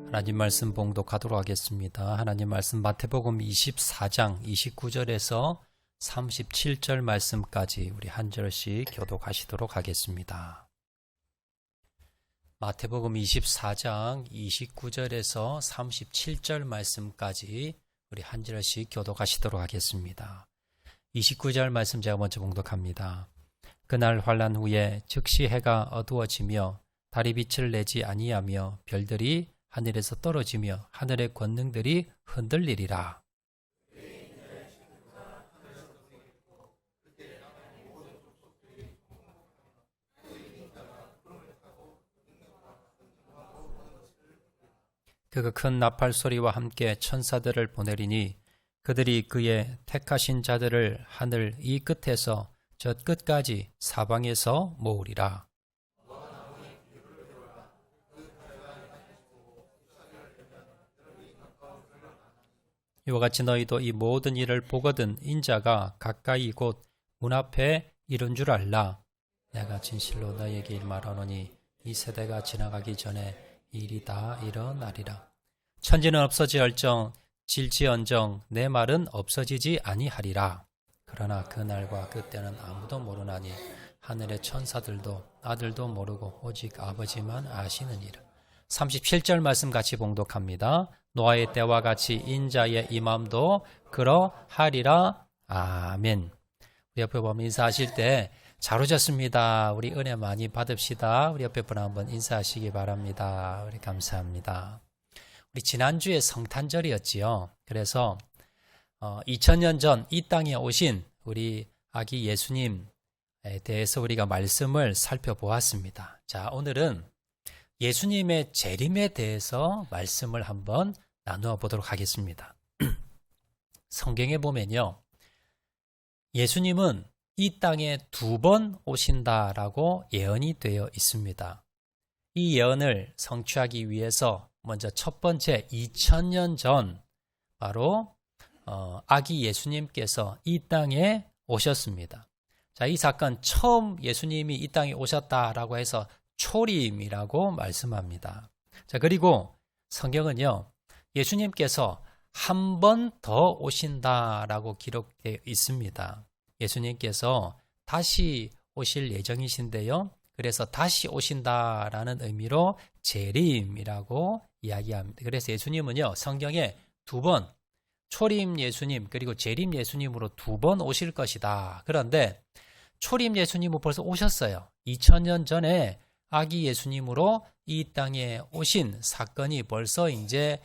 하나님 말씀 봉독하도록 하겠습니다. 하나님 말씀 마태복음 24장 29절에서 37절 말씀까지 우리 한 절씩 교독하시도록 하겠습니다. 마태복음 24장 29절에서 37절 말씀까지 우리 한 절씩 교독하시도록 하겠습니다. 29절 말씀 제가 먼저 봉독합니다. 그날 환란 후에 즉시 해가 어두워지며 달이 빛을 내지 아니하며 별들이 하늘에서 떨어지며 하늘의 권능들이 흔들리리라. 그가 큰 나팔 소리와 함께 천사들을 보내리니 그들이 그의 택하신 자들을 하늘 이 끝에서 저 끝까지 사방에서 모으리라. 이와 같이 너희도 이 모든 일을 보거든 인자가 가까이 곧 문 앞에 이른 줄 알라. 내가 진실로 너희에게 말하노니 이 세대가 지나가기 전에 이 일이 다 일어나리라. 천지는 없어질지언정 질지언정 내 말은 없어지지 아니하리라. 그러나 그 날과 그때는 아무도 모르나니 하늘의 천사들도 아들도 모르고 오직 아버지만 아시느니라. 37절 말씀 같이 봉독합니다. 노아의 때와 같이 인자의 임함도 그러하리라. 아멘. 우리 옆에 보면 인사하실 때 잘 오셨습니다. 우리 은혜 많이 받읍시다. 우리 옆에 분 한번 인사하시기 바랍니다. 우리 감사합니다. 우리 지난주에 성탄절이었지요. 그래서 2000년 전 이 땅에 오신 우리 아기 예수님에 대해서 우리가 말씀을 살펴보았습니다. 자, 오늘은 예수님의 재림에 대해서 말씀을 한번 나누어 보도록 하겠습니다. 성경에 보면요, 예수님은 이 땅에 2번 오신다라고 예언이 되어 있습니다. 이 예언을 성취하기 위해서 먼저 첫 번째 2000년 전 바로 아기 예수님께서 이 땅에 오셨습니다. 자, 이 사건 처음 예수님이 이 땅에 오셨다라고 해서 초림이라고 말씀합니다. 자, 그리고 성경은요, 예수님께서 한 번 더 오신다라고 기록되어 있습니다. 예수님께서 다시 오실 예정이신데요. 그래서 다시 오신다라는 의미로 재림이라고 이야기합니다. 그래서 예수님은요, 성경에 2번, 초림 예수님 그리고 재림 예수님으로 2번 오실 것이다. 그런데 초림 예수님은 벌써 오셨어요. 2000년 전에 아기 예수님으로 이 땅에 오신 사건이 벌써 이제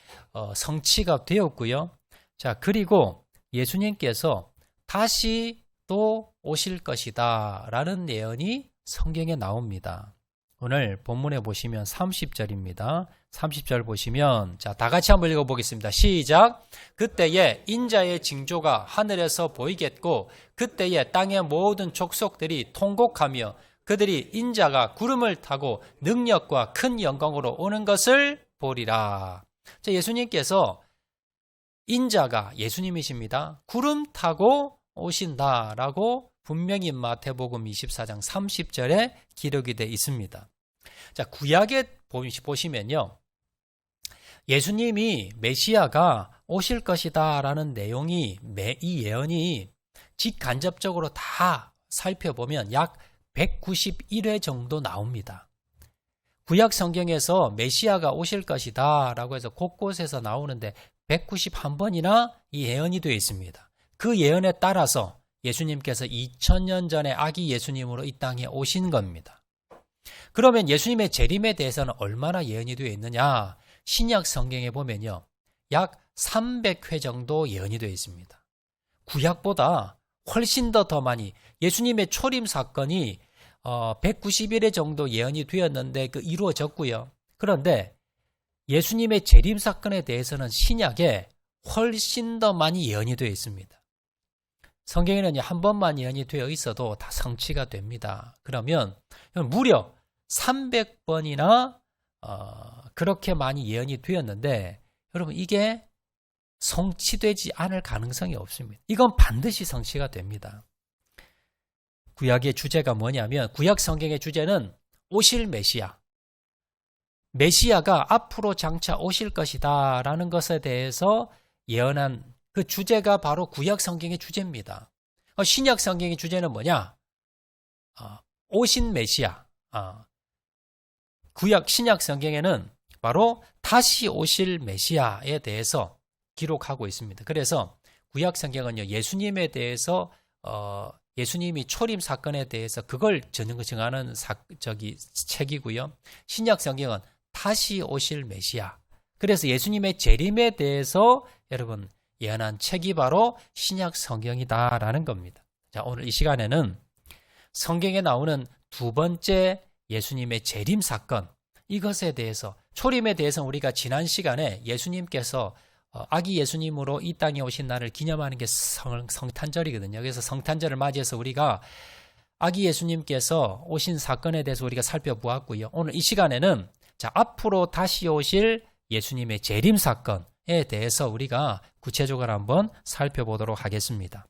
성취가 되었고요. 자, 그리고 예수님께서 다시 또 오실 것이다 라는 예언이 성경에 나옵니다. 오늘 본문에 보시면 30절입니다. 30절 보시면, 자, 다 같이 한번 읽어보겠습니다. 시작. 그때에 인자의 징조가 하늘에서 보이겠고 그때에 땅의 모든 족속들이 통곡하며 그들이 인자가 구름을 타고 능력과 큰 영광으로 오는 것을 보리라. 자, 예수님께서 인자가 예수님이십니다. 구름 타고 오신다라고 분명히 마태복음 24장 30절에 기록이 되어 있습니다. 자, 구약에 보시면요, 예수님이 메시아가 오실 것이다라는 내용이 이 예언이 직간접적으로 다 살펴보면 약 191회 정도 나옵니다. 구약 성경에서 메시아가 오실 것이다 라고 해서 곳곳에서 나오는데 191번이나 이 예언이 되어 있습니다. 그 예언에 따라서 예수님께서 2000년 전에 아기 예수님으로 이 땅에 오신 겁니다. 그러면 예수님의 재림에 대해서는 얼마나 예언이 되어 있느냐? 신약 성경에 보면요, 약 300회 정도 예언이 되어 있습니다. 구약보다 훨씬 더 많이, 예수님의 초림 사건이 191회 정도 예언이 되었는데 이루어졌고요. 그런데 예수님의 재림 사건에 대해서는 신약에 훨씬 더 많이 예언이 되어 있습니다. 성경에는 한 번만 예언이 되어 있어도 다 성취가 됩니다. 그러면 무려 300번이나 그렇게 많이 예언이 되었는데, 여러분, 이게 성취되지 않을 가능성이 없습니다. 이건 반드시 성취가 됩니다. 구약의 주제가 뭐냐면, 구약 성경의 주제는 오실 메시아, 메시아가 앞으로 장차 오실 것이다 라는 것에 대해서 예언한 그 주제가 바로 구약 성경의 주제입니다. 신약 성경의 주제는 뭐냐? 오신 메시아. 구약 신약 성경에는 바로 다시 오실 메시아에 대해서 기록하고 있습니다. 그래서 구약 성경은요, 예수님에 대해서 예수님이 초림 사건에 대해서 그걸 증하는 책이고요. 신약 성경은 다시 오실 메시아. 그래서 예수님의 재림에 대해서 여러분 예언한 책이 바로 신약 성경이다라는 겁니다. 자, 오늘 이 시간에는 성경에 나오는 두 번째 예수님의 재림 사건, 이것에 대해서, 초림에 대해서 우리가 지난 시간에 예수님께서 아기 예수님으로 이 땅에 오신 날을 기념하는 게 성탄절이거든요. 그래서 성탄절을 맞이해서 우리가 아기 예수님께서 오신 사건에 대해서 우리가 살펴보았고요. 오늘 이 시간에는 앞으로 다시 오실 예수님의 재림 사건에 대해서 우리가 구체적으로 한번 살펴보도록 하겠습니다.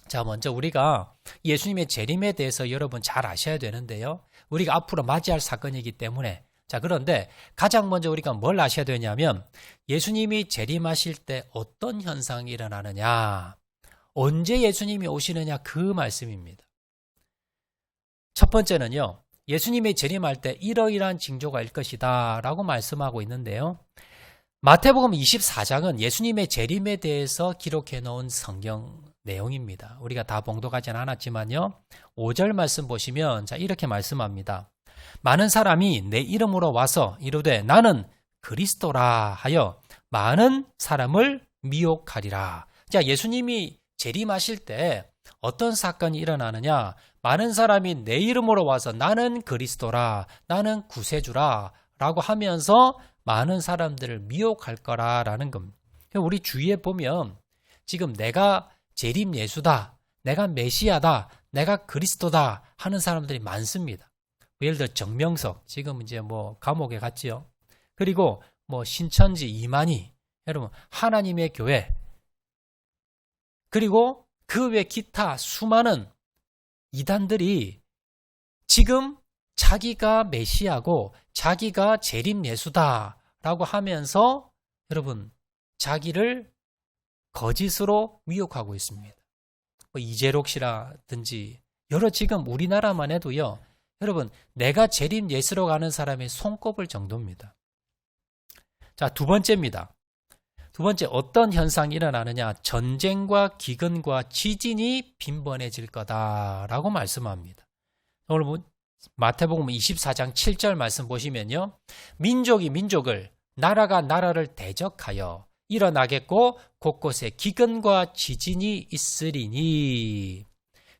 자, 먼저 우리가 예수님의 재림에 대해서 여러분 잘 아셔야 되는데요. 우리가 앞으로 맞이할 사건이기 때문에, 자, 그런데 가장 먼저 우리가 뭘 아셔야 되냐면 예수님이 재림하실 때 어떤 현상이 일어나느냐, 언제 예수님이 오시느냐, 그 말씀입니다. 첫 번째는요, 예수님이 재림할 때 이러이러한 징조가 일 것이다 라고 말씀하고 있는데요. 마태복음 24장은 예수님의 재림에 대해서 기록해 놓은 성경 내용입니다. 우리가 다 봉독하지는 않았지만요. 5절 말씀 보시면 이렇게 말씀합니다. 많은 사람이 내 이름으로 와서 이르되 나는 그리스도라 하여 많은 사람을 미혹하리라. 자, 예수님이 재림하실 때 어떤 사건이 일어나느냐? 많은 사람이 내 이름으로 와서 나는 그리스도라, 나는 구세주라 라고 하면서 많은 사람들을 미혹할 거라라는 겁니다. 우리 주위에 보면 지금 내가 재림 예수다, 내가 메시아다, 내가 그리스도다 하는 사람들이 많습니다. 예를 들어 정명석, 지금 이제 감옥에 갔지요. 그리고 신천지 이만희, 여러분 하나님의 교회, 그리고 그 외 기타 수많은 이단들이 지금 자기가 메시아고 자기가 재림 예수다라고 하면서 여러분 자기를 거짓으로 미혹하고 있습니다. 이재록 씨라든지 여러 지금 우리나라만 해도요. 여러분 내가 재림 예수로 가는 사람이 손꼽을 정도입니다. 자, 두 번째입니다. 두 번째 어떤 현상이 일어나느냐? 전쟁과 기근과 지진이 빈번해질 거다라고 말씀합니다. 오늘 마태복음 24장 7절 말씀 보시면요. 민족이 민족을, 나라가 나라를 대적하여 일어나겠고 곳곳에 기근과 지진이 있으리니.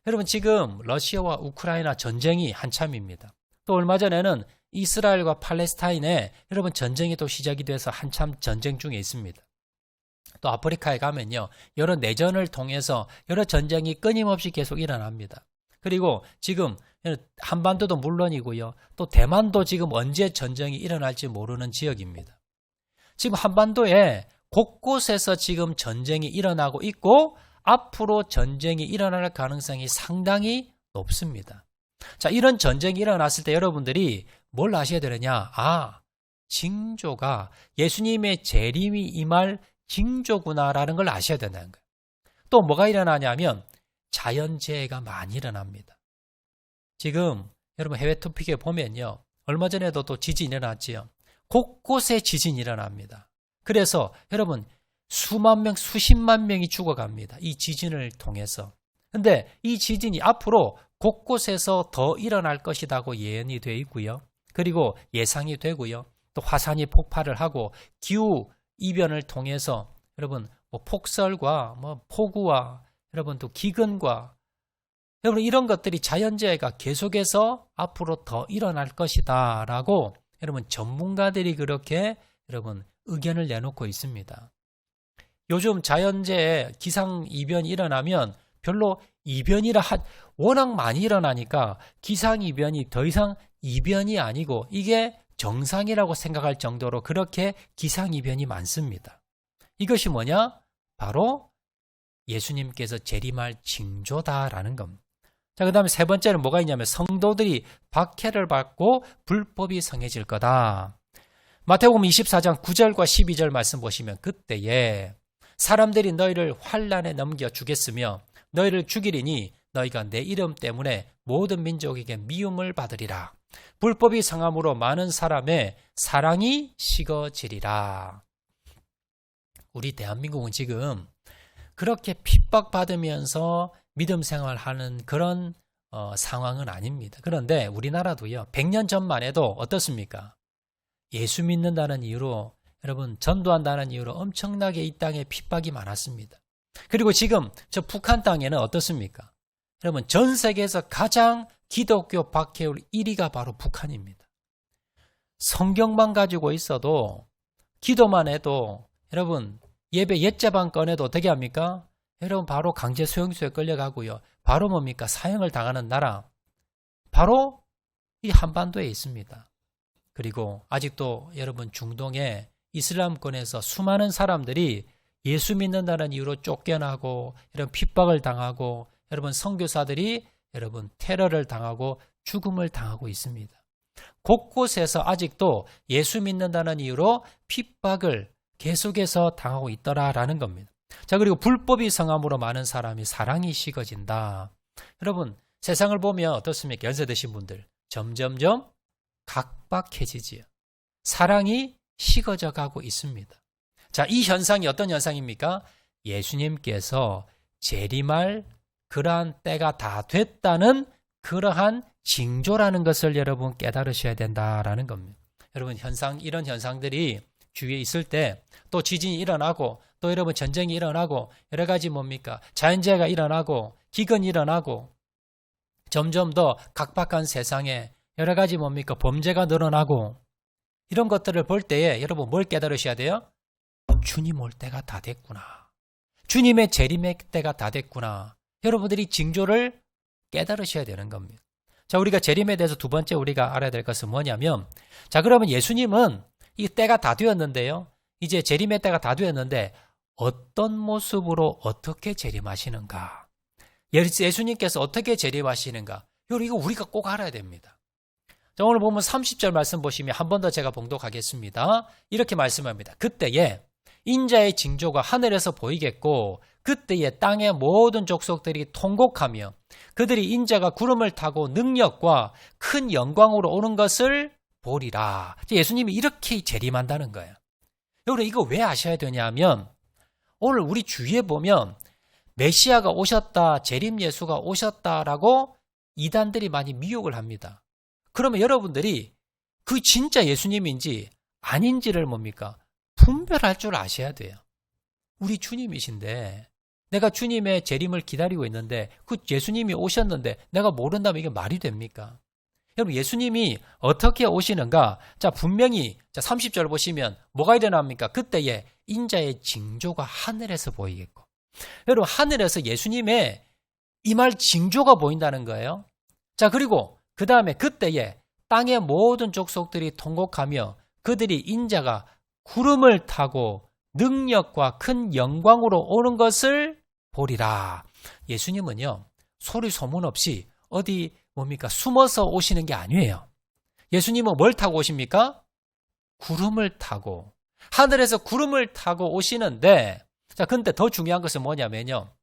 여러분 지금 러시아와 우크라이나 전쟁이 한참입니다. 또 얼마 전에는 이스라엘과 팔레스타인에 여러분 전쟁이 또 시작이 돼서 한참 전쟁 중에 있습니다. 또 아프리카에 가면요. 여러 내전을 통해서 여러 전쟁이 끊임없이 계속 일어납니다. 그리고 지금 한반도도 물론이고요. 또 대만도 지금 언제 전쟁이 일어날지 모르는 지역입니다. 지금 한반도에 곳곳에서 지금 전쟁이 일어나고 있고 앞으로 전쟁이 일어날 가능성이 상당히 높습니다. 자, 이런 전쟁이 일어났을 때 여러분들이 뭘 아셔야 되느냐? 징조가 예수님의 재림이 임할 징조구나라는 걸 아셔야 된다는 거예요. 또 뭐가 일어나냐면 자연재해가 많이 일어납니다. 지금 여러분 해외 토픽에 보면요. 얼마 전에도 또 지진이 일어났지요. 곳곳에 지진이 일어납니다. 그래서 여러분 수만 명, 수십만 명이 죽어갑니다. 이 지진을 통해서. 근데 이 지진이 앞으로 곳곳에서 더 일어날 것이라고 예언이 되어 있고요. 그리고 예상이 되고요. 또 화산이 폭발을 하고 기후 이변을 통해서 여러분 폭설과 폭우와 여러분 또 기근과 여러분 이런 것들이 자연재해가 계속해서 앞으로 더 일어날 것이다 라고 여러분 전문가들이 그렇게 여러분 의견을 내놓고 있습니다. 요즘 자연재해 기상이변이 일어나면 별로 이변이라 워낙 많이 일어나니까 기상이변이 더 이상 이변이 아니고 이게 정상이라고 생각할 정도로 그렇게 기상이변이 많습니다. 이것이 뭐냐? 바로 예수님께서 재림할 징조다라는 겁니다. 자, 그 다음에 세 번째는 뭐가 있냐면 성도들이 박해를 받고 불법이 성해질 거다. 마태복음 24장 9절과 12절 말씀 보시면 그때에 사람들이 너희를 환난에 넘겨 주겠으며 너희를 죽이리니 너희가 내 이름 때문에 모든 민족에게 미움을 받으리라. 불법이 성함으로 많은 사람의 사랑이 식어지리라. 우리 대한민국은 지금 그렇게 핍박받으면서 믿음 생활하는 그런 상황은 아닙니다. 그런데 우리나라도요. 100년 전만 해도 어떻습니까? 예수 믿는다는 이유로 여러분 전도한다는 이유로 엄청나게 이 땅에 핍박이 많았습니다. 그리고 지금 저 북한 땅에는 어떻습니까? 여러분 전 세계에서 가장 기독교 박해율 1위가 바로 북한입니다. 성경만 가지고 있어도 기도만 해도 여러분 예배 옛제방 꺼내도 어떻게 합니까? 여러분 바로 강제 수용소에 끌려가고요. 바로 뭡니까? 사형을 당하는 나라. 바로 이 한반도에 있습니다. 그리고 아직도 여러분 중동에 이슬람권에서 수많은 사람들이 예수 믿는다는 이유로 쫓겨나고 이런 핍박을 당하고 여러분 선교사들이 여러분 테러를 당하고 죽음을 당하고 있습니다. 곳곳에서 아직도 예수 믿는다는 이유로 핍박을 계속해서 당하고 있더라라는 겁니다. 자, 그리고 불법이 성함으로 많은 사람이 사랑이 식어진다. 여러분 세상을 보면 어떻습니까? 연세 드신 분들 점점점 각박해지지요. 사랑이 식어져 가고 있습니다. 자, 이 현상이 어떤 현상입니까? 예수님께서 재림할 그러한 때가 다 됐다는 그러한 징조라는 것을 여러분 깨달으셔야 된다라는 겁니다. 여러분 이런 현상들이 주위에 있을 때 또 지진이 일어나고 또 여러분 전쟁이 일어나고 여러 가지 뭡니까? 자연재해가 일어나고 기근이 일어나고 점점 더 각박한 세상에 여러 가지 뭡니까? 범죄가 늘어나고 이런 것들을 볼 때에 여러분 뭘 깨달으셔야 돼요? 주님 올 때가 다 됐구나. 주님의 재림의 때가 다 됐구나. 여러분들이 징조를 깨달으셔야 되는 겁니다. 자, 우리가 재림에 대해서 두 번째 우리가 알아야 될 것은 뭐냐면 자, 그러면 예수님은 이 때가 다 되었는데요. 이제 재림의 때가 다 되었는데 어떤 모습으로 어떻게 재림하시는가? 예수님께서 어떻게 재림하시는가? 이거 우리가 꼭 알아야 됩니다. 자, 오늘 보면 30절 말씀 보시면 한 번 더 제가 봉독하겠습니다. 이렇게 말씀합니다. 그때에 인자의 징조가 하늘에서 보이겠고 그때에 땅의 모든 족속들이 통곡하며 그들이 인자가 구름을 타고 능력과 큰 영광으로 오는 것을 보리라. 예수님이 이렇게 재림한다는 거예요. 여러분 이거 왜 아셔야 되냐면 오늘 우리 주위에 보면 메시아가 오셨다, 재림 예수가 오셨다라고 이단들이 많이 미혹을 합니다. 그러면 여러분들이 그 진짜 예수님인지 아닌지를 뭡니까? 분별할 줄 아셔야 돼요. 우리 주님이신데 내가 주님의 재림을 기다리고 있는데 그 예수님이 오셨는데 내가 모른다면 이게 말이 됩니까? 여러분 예수님이 어떻게 오시는가? 자, 분명히 30절 보시면 뭐가 일어납니까? 그때에 인자의 징조가 하늘에서 보이겠고. 여러분 하늘에서 예수님의 임할 징조가 보인다는 거예요. 자, 그리고 그 다음에 그때에 땅의 모든 족속들이 통곡하며 그들이 인자가 구름을 타고 능력과 큰 영광으로 오는 것을 보리라. 예수님은요 소리 소문 없이 어디 뭡니까? 숨어서 오시는 게 아니에요. 예수님은 뭘 타고 오십니까? 구름을 타고 하늘에서 구름을 타고 오시는데 자, 근데 더 중요한 것은 뭐냐면요.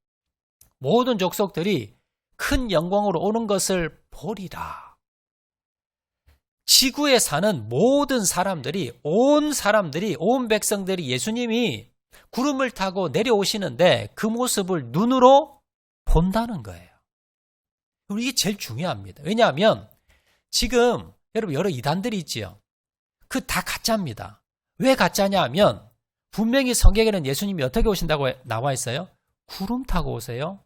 모든 족속들이 큰 영광으로 오는 것을 보리라. 지구에 사는 모든 사람들이 온 백성들이 예수님이 구름을 타고 내려오시는데 그 모습을 눈으로 본다는 거예요. 이게 제일 중요합니다. 왜냐하면 지금 여러분 여러 이단들이 있지요. 그 다 가짜입니다. 왜 가짜냐 하면 분명히 성경에는 예수님이 어떻게 오신다고 나와 있어요? 구름 타고 오세요.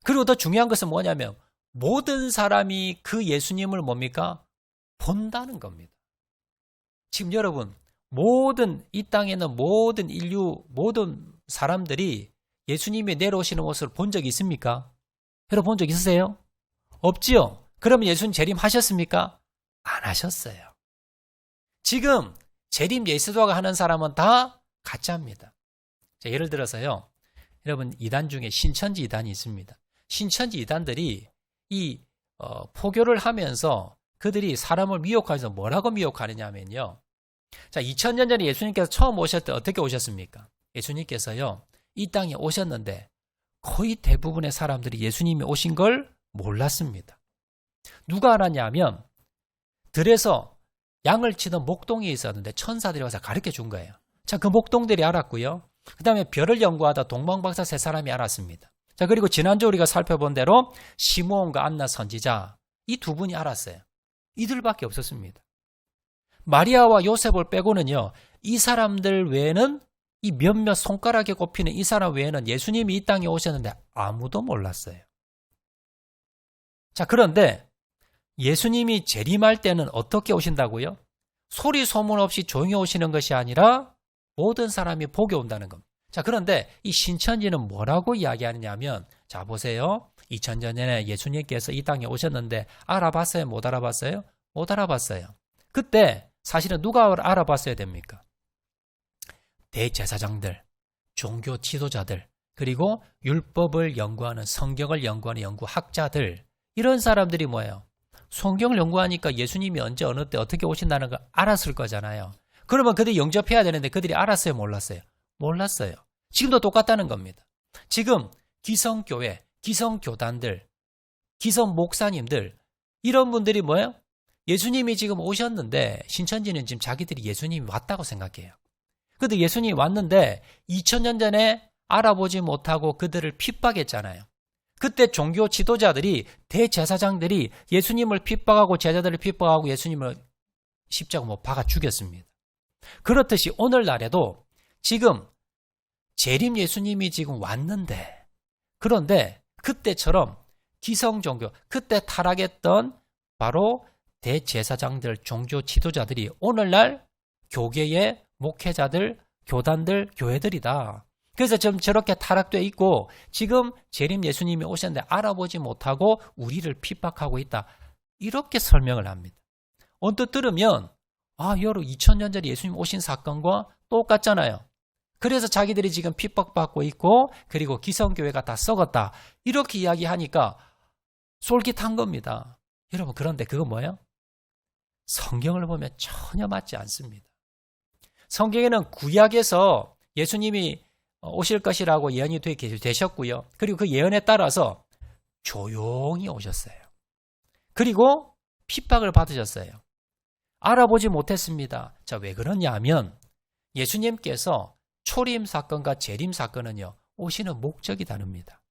그리고 더 중요한 것은 뭐냐면 모든 사람이 그 예수님을 뭡니까? 본다는 겁니다. 지금 여러분 이 땅에는 모든 인류 모든 사람들이 예수님이 내려오시는 모습을 본 적이 있습니까? 여러분 본 적 있으세요? 없지요? 그러면 예수님 재림하셨습니까? 안 하셨어요. 지금 재림 예수도가 하는 사람은 다 가짜입니다. 자, 예를 들어서요. 여러분 이단 중에 신천지 이단이 있습니다. 신천지 이단들이 이 포교를 하면서 그들이 사람을 미혹해서 뭐라고 미혹하느냐 하면요. 자, 2000년 전에 예수님께서 처음 오실 때 어떻게 오셨습니까? 예수님께서요, 이 땅에 오셨는데 거의 대부분의 사람들이 예수님이 오신 걸 몰랐습니다. 누가 알았냐면 들에서 양을 치던 목동이 있었는데 천사들이 와서 가르쳐 준 거예요. 자, 그 목동들이 알았고요. 그 다음에 별을 연구하다 동방박사 세 사람이 알았습니다. 자, 그리고 지난주 우리가 살펴본 대로 시므온과 안나 선지자, 이 두 분이 알았어요. 이들밖에 없었습니다. 마리아와 요셉을 빼고는요, 이 사람들 외에는, 이 몇몇 손가락에 꼽히는 이 사람 외에는 예수님이 이 땅에 오셨는데 아무도 몰랐어요. 자, 그런데 예수님이 재림할 때는 어떻게 오신다고요? 소리 소문 없이 조용히 오시는 것이 아니라 모든 사람이 보게 온다는 겁니다. 자, 그런데 이 신천지는 뭐라고 이야기하느냐면, 자, 보세요. 2000년 전에 예수님께서 이 땅에 오셨는데 알아봤어요? 못 알아봤어요? 못 알아봤어요. 그때 사실은 누가 알아봤어야 됩니까? 대제사장들, 종교 지도자들, 그리고 율법을 연구하는, 성경을 연구하는 연구학자들, 이런 사람들이 뭐예요? 성경을 연구하니까 예수님이 언제 어느 때 어떻게 오신다는 걸 알았을 거잖아요. 그러면 그들이 영접해야 되는데 그들이 알았어요? 몰랐어요? 몰랐어요. 지금도 똑같다는 겁니다. 지금 기성교회, 기성교단들, 기성 목사님들, 이런 분들이 뭐예요? 예수님이 지금 오셨는데 신천지는 지금 자기들이 예수님이 왔다고 생각해요. 근데 예수님이 왔는데 2000년 전에 알아보지 못하고 그들을 핍박했잖아요. 그때 종교 지도자들이, 대제사장들이 예수님을 핍박하고 제자들을 핍박하고 예수님을 십자가 못 박아 죽였습니다. 그렇듯이 오늘날에도 지금 재림 예수님이 지금 왔는데, 그런데 그때처럼 기성종교, 그때 타락했던 바로 대제사장들, 종교 지도자들이 오늘날 교계의 목회자들, 교단들, 교회들이다. 그래서 좀 저렇게 타락되어 있고 지금 재림 예수님이 오셨는데 알아보지 못하고 우리를 핍박하고 있다. 이렇게 설명을 합니다. 언뜻 들으면 여러 2000년 전에 예수님 오신 사건과 똑같잖아요. 그래서 자기들이 지금 핍박받고 있고 그리고 기성교회가 다 썩었다. 이렇게 이야기하니까 솔깃한 겁니다. 여러분, 그런데 그건 뭐예요? 성경을 보면 전혀 맞지 않습니다. 성경에는 구약에서 예수님이 오실 것이라고 예언이 되셨고요. 그리고 그 예언에 따라서 조용히 오셨어요. 그리고 핍박을 받으셨어요. 알아보지 못했습니다. 자, 왜 그러냐 하면 예수님께서 초림 사건과 재림 사건은요, 오시는 목적이 다릅니다.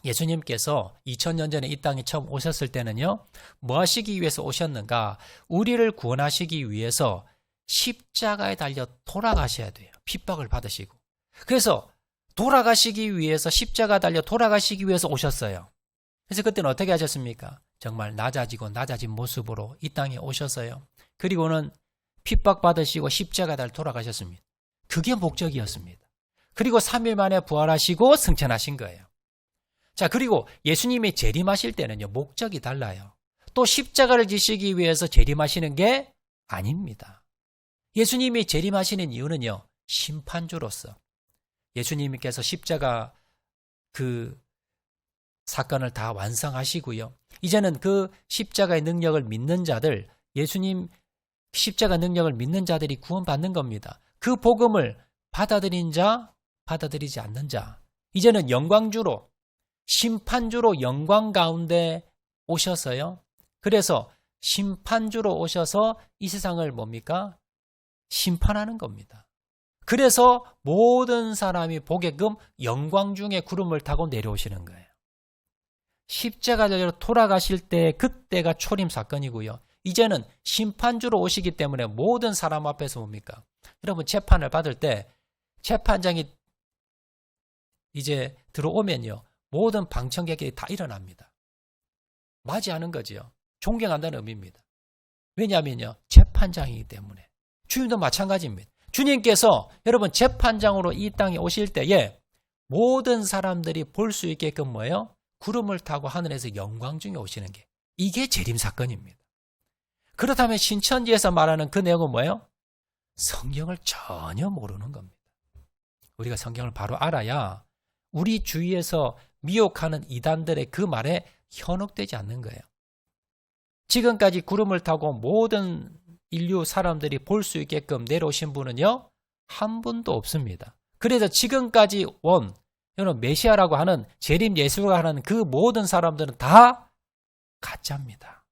예수님께서 2000년 전에 이 땅에 처음 오셨을 때는요, 뭐 하시기 위해서 오셨는가? 우리를 구원하시기 위해서 십자가에 달려 돌아가셔야 돼요. 핍박을 받으시고. 그래서 돌아가시기 위해서, 십자가 달려 돌아가시기 위해서 오셨어요. 그래서 그때는 어떻게 하셨습니까? 정말 낮아지고 낮아진 모습으로 이 땅에 오셔서요. 그리고는 핍박받으시고 십자가 달려 돌아가셨습니다. 그게 목적이었습니다. 그리고 3일 만에 부활하시고 승천하신 거예요. 자, 그리고 예수님이 재림하실 때는요, 목적이 달라요. 또 십자가를 지시기 위해서 재림하시는 게 아닙니다. 예수님이 재림하시는 이유는요, 심판주로서. 예수님께서 십자가 그 사건을 다 완성하시고요. 이제는 그 십자가의 능력을 믿는 자들, 예수님 십자가 능력을 믿는 자들이 구원받는 겁니다. 그 복음을 받아들인 자, 받아들이지 않는 자. 이제는 영광주로, 심판주로 영광 가운데 오셔서요. 그래서 심판주로 오셔서 이 세상을 뭡니까? 심판하는 겁니다. 그래서 모든 사람이 보게끔 영광 중에 구름을 타고 내려오시는 거예요. 십자가로 돌아가실 때 그때가 초림 사건이고요. 이제는 심판주로 오시기 때문에 모든 사람 앞에서 뭡니까? 여러분, 재판을 받을 때 재판장이 이제 들어오면요, 모든 방청객이 다 일어납니다. 맞이하는 거지요. 존경한다는 의미입니다. 왜냐하면요, 재판장이기 때문에. 주님도 마찬가지입니다. 주님께서 여러분 재판장으로 이 땅에 오실 때에 모든 사람들이 볼 수 있게끔 뭐예요? 구름을 타고 하늘에서 영광 중에 오시는 게, 이게 재림 사건입니다. 그렇다면 신천지에서 말하는 그 내용은 뭐예요? 성경을 전혀 모르는 겁니다. 우리가 성경을 바로 알아야 우리 주위에서 미혹하는 이단들의 그 말에 현혹되지 않는 거예요. 지금까지 구름을 타고 모든 인류 사람들이 볼 수 있게끔 내려오신 분은요, 한 분도 없습니다. 그래서 지금까지 여러분 메시아라고 하는 재림 예수가 하는 그 모든 사람들은 다 가짜입니다.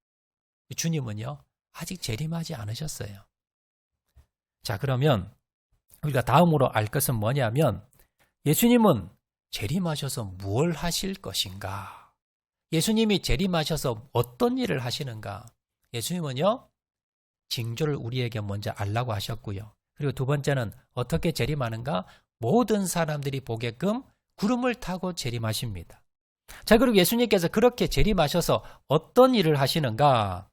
주님은요, 아직 재림하지 않으셨어요. 자, 그러면 우리가 다음으로 알 것은 뭐냐면, 예수님은 재림하셔서 무엇을 하실 것인가? 예수님이 재림하셔서 어떤 일을 하시는가? 예수님은요, 징조를 우리에게 먼저 알라고 하셨고요. 그리고 두 번째는 어떻게 재림하는가? 모든 사람들이 보게끔 구름을 타고 재림하십니다. 자, 그리고 예수님께서 그렇게 재림하셔서 어떤 일을 하시는가?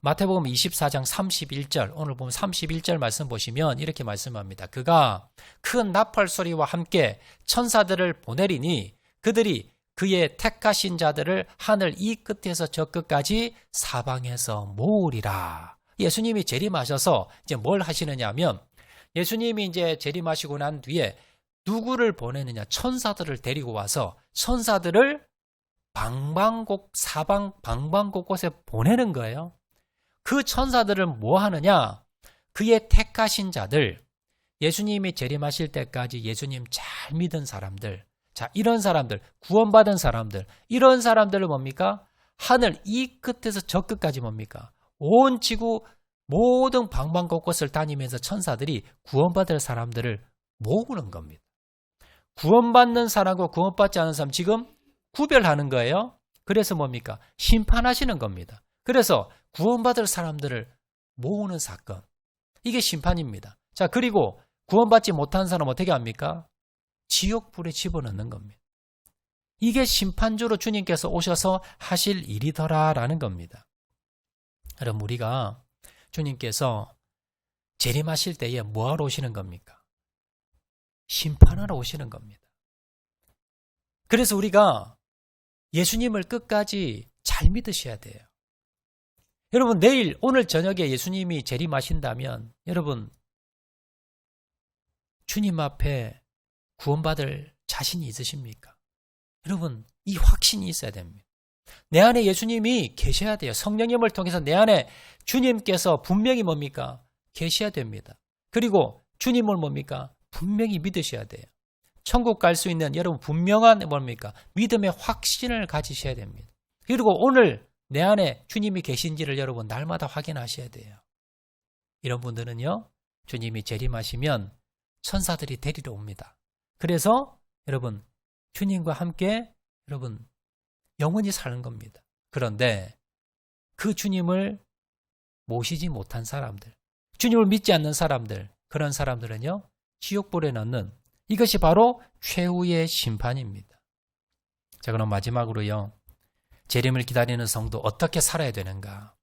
마태복음 24장 31절, 오늘 보면 31절 말씀 보시면 이렇게 말씀합니다. 그가 큰 나팔 소리와 함께 천사들을 보내리니 그들이 그의 택하신 자들을 하늘 이 끝에서 저 끝까지 사방에서 모으리라. 예수님이 재림하셔서 이제 뭘 하시느냐 하면, 예수님이 이제 재림하시고 난 뒤에 누구를 보내느냐? 천사들을 데리고 와서 천사들을 사방 방방곳곳에 보내는 거예요. 그 천사들은 뭐 하느냐? 그의 택하신 자들, 예수님이 재림하실 때까지 예수님 잘 믿은 사람들, 자, 이런 사람들, 구원받은 사람들, 이런 사람들을 뭡니까? 하늘 이 끝에서 저 끝까지 뭡니까? 온 지구 모든 방방곳곳을 다니면서 천사들이 구원받을 사람들을 모으는 겁니다. 구원받는 사람과 구원받지 않은 사람 지금 구별하는 거예요. 그래서 뭡니까? 심판하시는 겁니다. 그래서 구원받을 사람들을 모으는 사건, 이게 심판입니다. 자, 그리고 구원받지 못한 사람 어떻게 합니까? 지옥불에 집어넣는 겁니다. 이게 심판주로 주님께서 오셔서 하실 일이더라라는 겁니다. 그럼 우리가 주님께서 재림하실 때에 뭐하러 오시는 겁니까? 심판하러 오시는 겁니다. 그래서 우리가 예수님을 끝까지 잘 믿으셔야 돼요. 여러분, 오늘 저녁에 예수님이 재림하신다면 여러분, 주님 앞에 구원받을 자신이 있으십니까? 여러분, 이 확신이 있어야 됩니다. 내 안에 예수님이 계셔야 돼요. 성령님을 통해서 내 안에 주님께서 분명히 뭡니까? 계셔야 됩니다. 그리고 주님을 뭡니까? 분명히 믿으셔야 돼요. 천국 갈 수 있는 여러분 분명한 뭡니까? 믿음의 확신을 가지셔야 됩니다. 그리고 오늘 내 안에 주님이 계신지를 여러분 날마다 확인하셔야 돼요. 이런 분들은요, 주님이 재림하시면 천사들이 데리러 옵니다. 그래서 여러분 주님과 함께 여러분 영원히 사는 겁니다. 그런데 그 주님을 모시지 못한 사람들, 주님을 믿지 않는 사람들, 그런 사람들은요, 지옥불에 넣는, 이것이 바로 최후의 심판입니다. 자, 그럼 마지막으로요, 재림을 기다리는 성도 어떻게 살아야 되는가?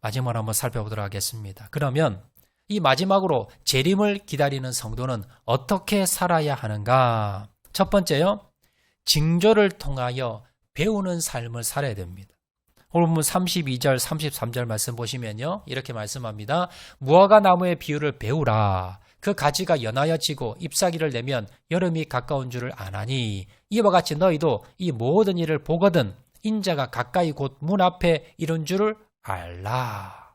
마지막으로 한번 살펴보도록 하겠습니다. 그러면 이 마지막으로 재림을 기다리는 성도는 어떻게 살아야 하는가? 첫 번째요, 징조를 통하여 배우는 삶을 살아야 됩니다. 오늘 보면 32절, 33절 말씀 보시면요, 이렇게 말씀합니다. 무화과 나무의 비유를 배우라. 그 가지가 연하여지고 잎사귀를 내면 여름이 가까운 줄을 아나니 이와 같이 너희도 이 모든 일을 보거든 인자가 가까이 곧 문 앞에 이른 줄을 알라.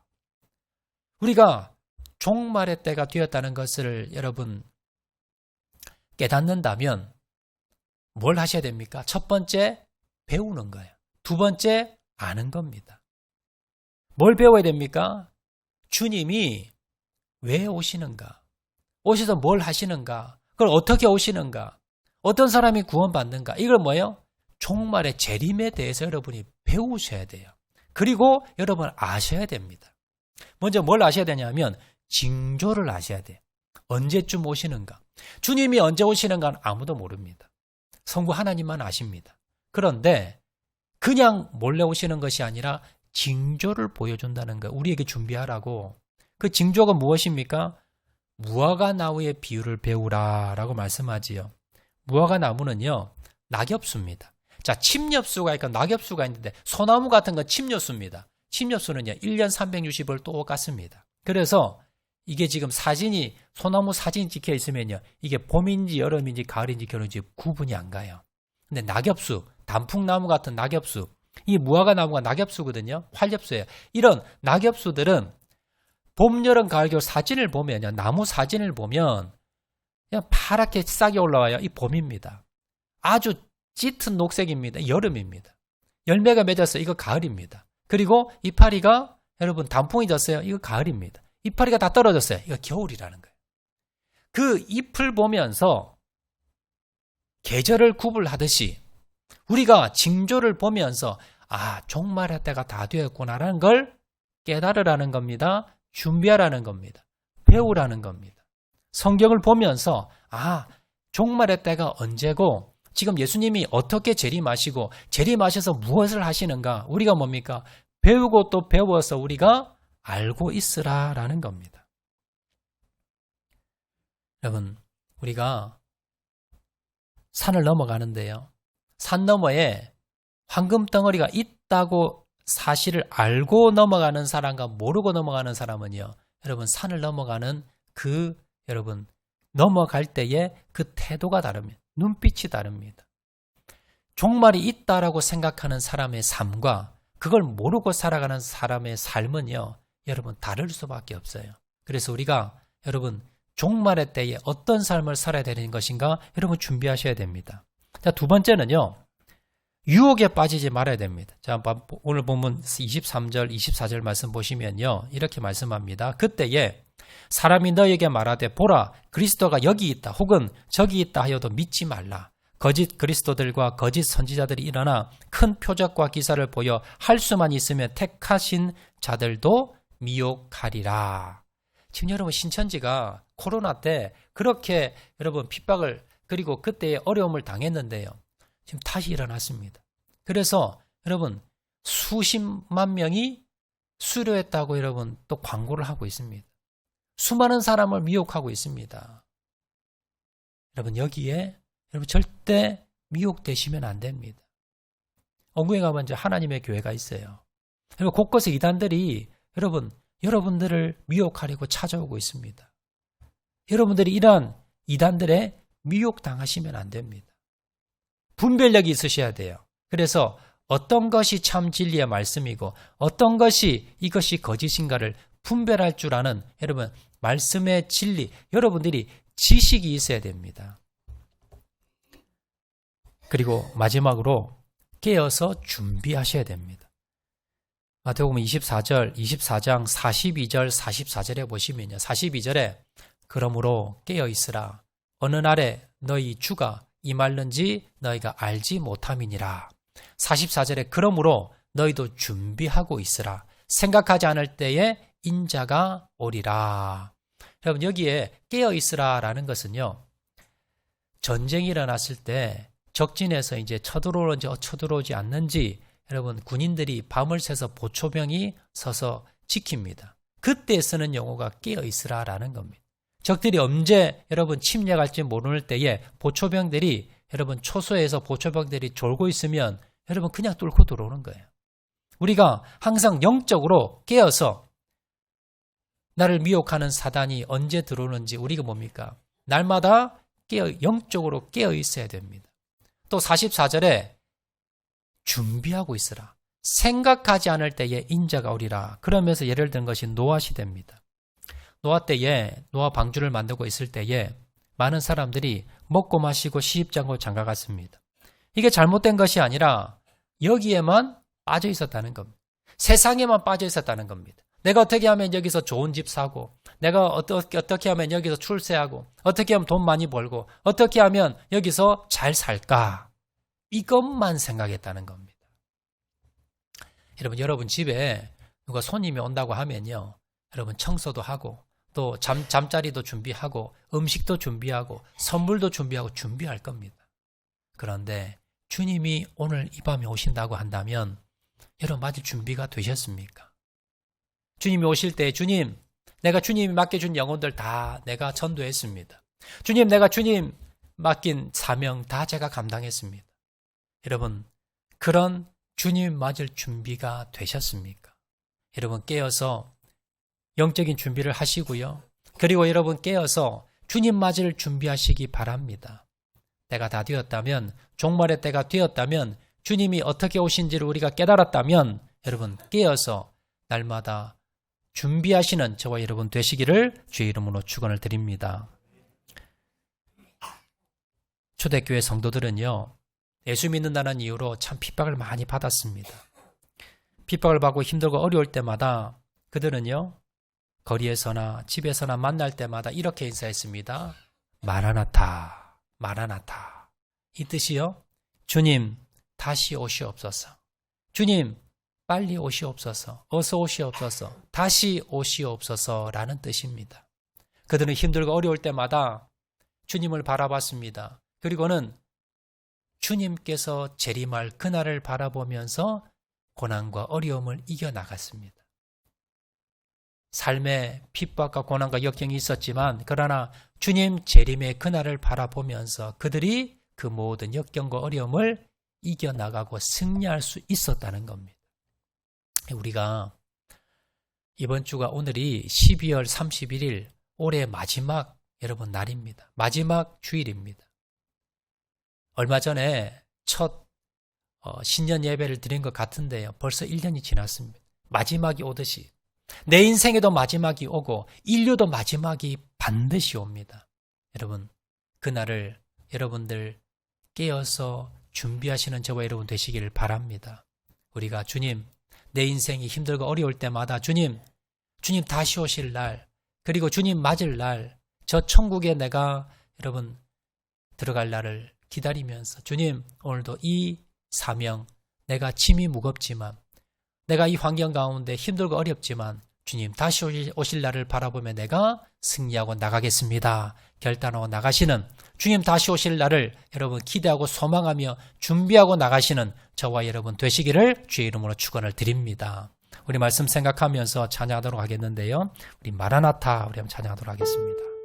우리가 종말의 때가 되었다는 것을 여러분 깨닫는다면 뭘 하셔야 됩니까? 첫 번째, 배우는 거예요. 두 번째, 아는 겁니다. 뭘 배워야 됩니까? 주님이 왜 오시는가? 오셔서 뭘 하시는가? 그걸 어떻게 오시는가? 어떤 사람이 구원받는가? 이걸 뭐예요? 종말의 재림에 대해서 여러분이 배우셔야 돼요. 그리고 여러분 아셔야 됩니다. 먼저 뭘 아셔야 되냐면 징조를 아셔야 돼요. 언제쯤 오시는가? 주님이 언제 오시는가는 아무도 모릅니다. 성부 하나님만 아십니다. 그런데 그냥 몰래 오시는 것이 아니라 징조를 보여준다는 거, 우리에게 준비하라고. 그 징조가 무엇입니까? 무화과 나무의 비유를 배우라라고 말씀하지요. 무화과 나무는요, 낙엽수입니다. 자, 침엽수가 있고 낙엽수가 있는데 소나무 같은 건 침엽수입니다. 침엽수는요, 1년 360을 똑같습니다. 그래서 이게 지금 사진이, 소나무 사진이 찍혀 있으면요, 이게 봄인지 여름인지 가을인지 겨울인지 구분이 안 가요. 근데 낙엽수, 단풍나무 같은 낙엽수, 이 무화과 나무가 낙엽수거든요. 활엽수예요. 이런 낙엽수들은 봄, 여름, 가을, 겨울 사진을 보면요. 나무 사진을 보면 그냥 파랗게 싹이 올라와요. 이 봄입니다. 아주 짙은 녹색입니다. 여름입니다. 열매가 맺었어요. 이거 가을입니다. 그리고 이파리가 여러분 단풍이 졌어요. 이거 가을입니다. 이파리가 다 떨어졌어요. 이거 겨울이라는 거예요. 그 잎을 보면서 계절을 구분하듯이 우리가 징조를 보면서 종말의 때가 다 되었구나라는 걸 깨달으라는 겁니다. 준비하라는 겁니다. 배우라는 겁니다. 성경을 보면서 종말의 때가 언제고 지금 예수님이 어떻게 재림하시고 재림하셔서 무엇을 하시는가 우리가 뭡니까? 배우고 또 배워서 우리가 알고 있으라라는 겁니다. 여러분 우리가 산을 넘어가는데요. 산 너머에 황금덩어리가 있다고 사실을 알고 넘어가는 사람과 모르고 넘어가는 사람은요. 여러분 산을 넘어가는 여러분 넘어갈 때의 그 태도가 다릅니다. 눈빛이 다릅니다. 종말이 있다라고 생각하는 사람의 삶과 그걸 모르고 살아가는 사람의 삶은요. 여러분 다를 수밖에 없어요. 그래서 우리가 여러분 종말의 때에 어떤 삶을 살아야 되는 것인가 여러분 준비하셔야 됩니다. 자, 두 번째는요. 유혹에 빠지지 말아야 됩니다. 자, 오늘 본문 23절, 24절 말씀 보시면요. 이렇게 말씀합니다. 그때에 사람이 너에게 말하되 보라 그리스도가 여기 있다 혹은 저기 있다 하여도 믿지 말라. 거짓 그리스도들과 거짓 선지자들이 일어나 큰 표적과 기사를 보여 할 수만 있으면 택하신 자들도 미혹하리라. 지금 여러분 신천지가 코로나 때 그렇게 여러분 핍박을 그리고 그때의 어려움을 당했는데요. 지금 다시 일어났습니다. 그래서 여러분 수십만 명이 수료했다고 여러분 또 광고를 하고 있습니다. 수많은 사람을 미혹하고 있습니다. 여러분 여기에 여러분 절대 미혹되시면 안 됩니다. 원구에 가면 이제 하나님의 교회가 있어요. 그리고 곳곳에 이단들이 여러분들을 미혹하려고 찾아오고 있습니다. 여러분들이 이러한 이단들의 미혹당하시면 안 됩니다. 분별력이 있으셔야 돼요. 그래서 어떤 것이 참 진리의 말씀이고 어떤 것이 이것이 거짓인가를 분별할 줄 아는 여러분 말씀의 진리 여러분들이 지식이 있어야 됩니다. 그리고 마지막으로 깨어서 준비하셔야 됩니다. 마태복음 24장 42절 44절에 보시면요. 42절에 그러므로 깨어 있으라. 어느 날에 너희 주가 임할는지 너희가 알지 못함이니라. 44절에 그러므로 너희도 준비하고 있으라. 생각하지 않을 때에 인자가 오리라. 여러분 여기에 깨어 있으라라는 것은요. 전쟁이 일어났을 때 적진에서 이제 쳐들어오는지 쳐들어오지 않는지 여러분 군인들이 밤을 새서 보초병이 서서 지킵니다. 그때 쓰는 용어가 깨어 있으라라는 겁니다. 적들이 언제 여러분 침략할지 모르는 때에 보초병들이 여러분 초소에서 보초병들이 졸고 있으면 여러분 그냥 뚫고 들어오는 거예요. 우리가 항상 영적으로 깨어서 나를 미혹하는 사단이 언제 들어오는지 우리가 뭡니까? 날마다 영적으로 깨어 있어야 됩니다. 또 44절에 준비하고 있으라. 생각하지 않을 때에 인자가 오리라. 그러면서 예를 든 것이 노아 시대입니다. 노아 때에 노아 방주를 만들고 있을 때에 많은 사람들이 먹고 마시고 시집장고 장가갔습니다. 이게 잘못된 것이 아니라 여기에만 빠져 있었다는 겁니다. 세상에만 빠져 있었다는 겁니다. 내가 어떻게 하면 여기서 좋은 집 사고 내가 어떻게 하면 여기서 출세하고 어떻게 하면 돈 많이 벌고 어떻게 하면 여기서 잘 살까 이것만 생각했다는 겁니다. 여러분 집에 누가 손님이 온다고 하면요. 여러분 청소도 하고 또 잠자리도 준비하고 음식도 준비하고 선물도 준비하고 준비할 겁니다. 그런데 주님이 오늘 이 밤에 오신다고 한다면 여러분 맞을 준비가 되셨습니까? 주님이 오실 때 주님 내가 주님이 맡겨준 영혼들 다 내가 전도했습니다. 주님 내가 주님 맡긴 사명 다 제가 감당했습니다. 여러분 그런 주님 맞을 준비가 되셨습니까? 여러분 깨어서 영적인 준비를 하시고요. 그리고 여러분 깨어서 주님 맞을 준비하시기 바랍니다. 때가 다 되었다면 종말의 때가 되었다면 주님이 어떻게 오신지를 우리가 깨달았다면 여러분 깨어서 날마다 준비하시는 저와 여러분 되시기를 주의 이름으로 축원을 드립니다. 초대교회 성도들은요, 예수 믿는다는 이유로 참 핍박을 많이 받았습니다. 핍박을 받고 힘들고 어려울 때마다 그들은요, 거리에서나 집에서나 만날 때마다 이렇게 인사했습니다. 마라나타, 마라나타. 이 뜻이요, 주님 다시 오시옵소서. 주님 빨리 오시옵소서. 어서 오시옵소서. 다시 오시옵소서라는 뜻입니다. 그들은 힘들고 어려울 때마다 주님을 바라봤습니다. 그리고는 주님께서 재림할 그날을 바라보면서 고난과 어려움을 이겨나갔습니다. 삶에 핍박과 고난과 역경이 있었지만 그러나 주님 재림의 그날을 바라보면서 그들이 그 모든 역경과 어려움을 이겨나가고 승리할 수 있었다는 겁니다. 우리가 이번 주가 오늘이 12월 31일 올해 마지막 여러분 날입니다. 마지막 주일입니다. 얼마 전에 첫 신년 예배를 드린 것 같은데요. 벌써 1년이 지났습니다. 마지막이 오듯이 내 인생에도 마지막이 오고 인류도 마지막이 반드시 옵니다. 여러분, 그날을 여러분들 깨어서 준비하시는 저와 여러분 되시기를 바랍니다. 우리가 주님, 내 인생이 힘들고 어려울 때마다 주님 다시 오실 날, 그리고 주님 맞을 날, 저 천국에 내가 여러분 들어갈 날을 기다리면서 주님, 오늘도 이 사명, 내가 짐이 무겁지만 내가 이 환경 가운데 힘들고 어렵지만 주님 다시 오실 날을 바라보며 내가 승리하고 나가겠습니다. 결단하고 나가시는 주님 다시 오실 날을 여러분 기대하고 소망하며 준비하고 나가시는 저와 여러분 되시기를 주의 이름으로 축원을 드립니다. 우리 말씀 생각하면서 찬양하도록 하겠는데요. 우리 마라나타 우리 한번 찬양하도록 하겠습니다.